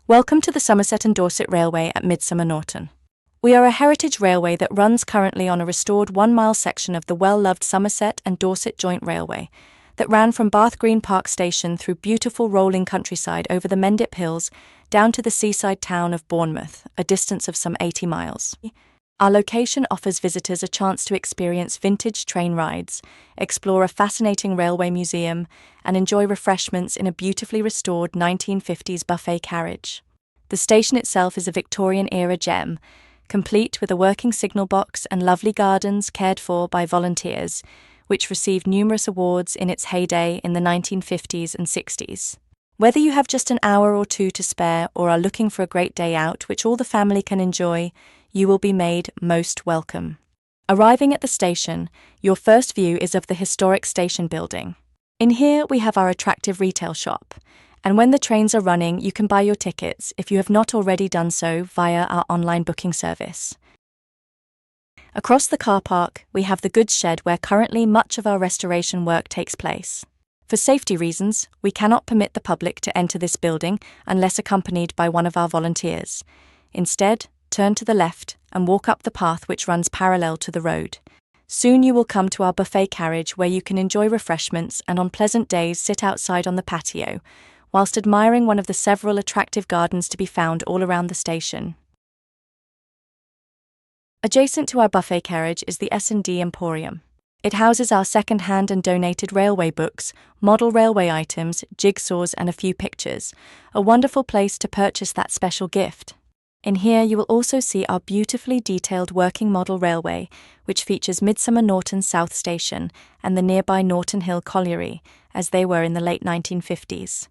Welcome to the Somerset and Dorset Railway at Midsomer Norton. We are a heritage railway that runs currently on a restored 1-mile section of the well-loved Somerset and Dorset Joint Railway that ran from Bath Green Park Station through beautiful rolling countryside over the Mendip Hills down to the seaside town of Bournemouth, a distance of some 80 miles. Our location offers visitors a chance to experience vintage train rides, explore a fascinating railway museum, and enjoy refreshments in a beautifully restored 1950s buffet carriage. The station itself is a Victorian-era gem, complete with a working signal box and lovely gardens cared for by volunteers, which received numerous awards in its heyday in the 1950s and 60s. Whether you have just an hour or two to spare or are looking for a great day out which all the family can enjoy, you will be made most welcome. Arriving at the station, your first view is of the historic station building. In here we have our attractive retail shop, and when the trains are running you can buy your tickets if you have not already done so via our online booking service. Across the car park we have the goods shed where currently much of our restoration work takes place. For safety reasons, we cannot permit the public to enter this building unless accompanied by one of our volunteers. Instead, turn to the left and walk up the path which runs parallel to the road. Soon you will come to our buffet carriage where you can enjoy refreshments and on pleasant days sit outside on the patio, whilst admiring one of the several attractive gardens to be found all around the station. Adjacent to our buffet carriage is the S&D Emporium. It houses our second-hand and donated railway books, model railway items, jigsaws and a few pictures, a wonderful place to purchase that special gift. In here you will also see our beautifully detailed working model railway, which features Midsomer Norton South Station and the nearby Norton Hill Colliery, as they were in the late 1950s.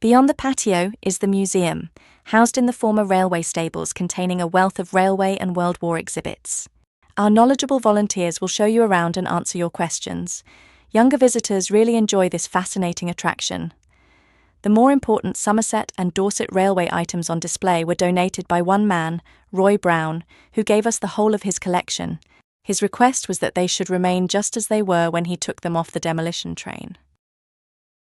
Beyond the patio is the museum, housed in the former railway stables containing a wealth of railway and World War exhibits. Our knowledgeable volunteers will show you around and answer your questions. Younger visitors really enjoy this fascinating attraction. The more important Somerset and Dorset Railway items on display were donated by one man, Roy Brown, who gave us the whole of his collection. His request was that they should remain just as they were when he took them off the demolition train.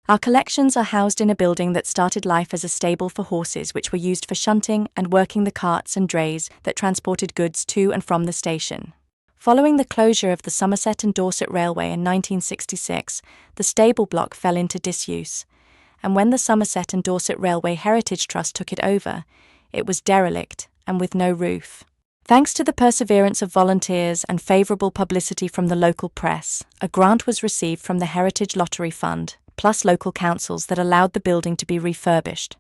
Our collections are housed in a building that started life as a stable for horses which were used for shunting and working the carts and drays that transported goods to and from the station. Following the closure of the Somerset and Dorset Railway in 1966, the stable block fell into disuse, and when the Somerset and Dorset Railway Heritage Trust took it over, it was derelict and with no roof. Thanks to the perseverance of volunteers and favourable publicity from the local press, a grant was received from the Heritage Lottery Fund, plus local councils that allowed the building to be refurbished.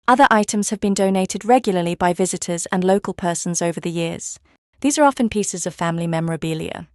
Other items have been donated regularly by visitors and local persons over the years. These are often pieces of family memorabilia.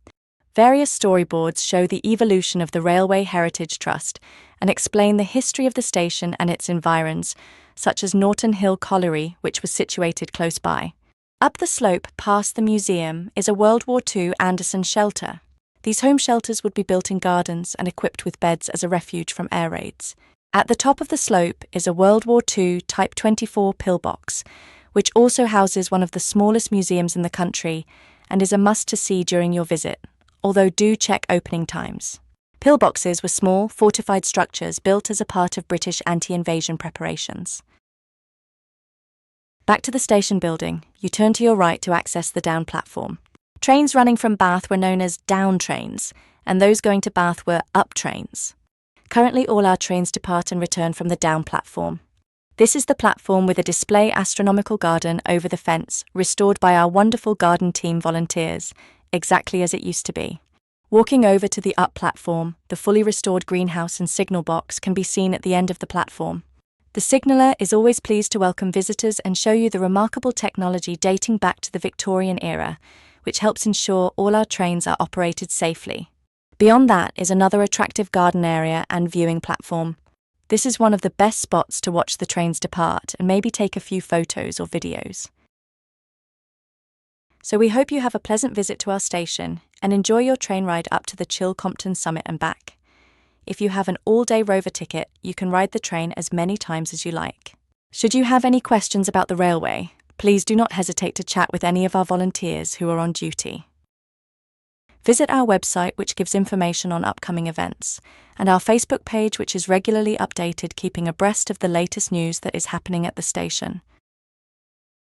Various storyboards show the evolution of the Railway Heritage Trust and explain the history of the station and its environs, such as Norton Hill Colliery, which was situated close by. Up the slope past the museum is a World War II Anderson shelter. These home shelters would be built in gardens and equipped with beds as a refuge from air raids. At the top of the slope is a World War II Type 24 pillbox, which also houses one of the smallest museums in the country and is a must-to-see during your visit, although do check opening times. Pillboxes were small, fortified structures built as a part of British anti-invasion preparations. Back to the station building, you turn to your right to access the down platform. Trains running from Bath were known as down trains, and those going to Bath were up trains. Currently all our trains depart and return from the down platform. This is the platform with a display astronomical garden over the fence, restored by our wonderful garden team volunteers, exactly as it used to be. Walking over to the up platform, the fully restored greenhouse and signal box can be seen at the end of the platform. The signaller is always pleased to welcome visitors and show you the remarkable technology dating back to the Victorian era, which helps ensure all our trains are operated safely. Beyond that is another attractive garden area and viewing platform. This is one of the best spots to watch the trains depart and maybe take a few photos or videos. So we hope you have a pleasant visit to our station and enjoy your train ride up to the Chilcompton summit and back. If you have an all-day Rover ticket, you can ride the train as many times as you like. Should you have any questions about the railway, please do not hesitate to chat with any of our volunteers who are on duty. Visit our website, which gives information on upcoming events, and our Facebook page, which is regularly updated, keeping abreast of the latest news that is happening at the station.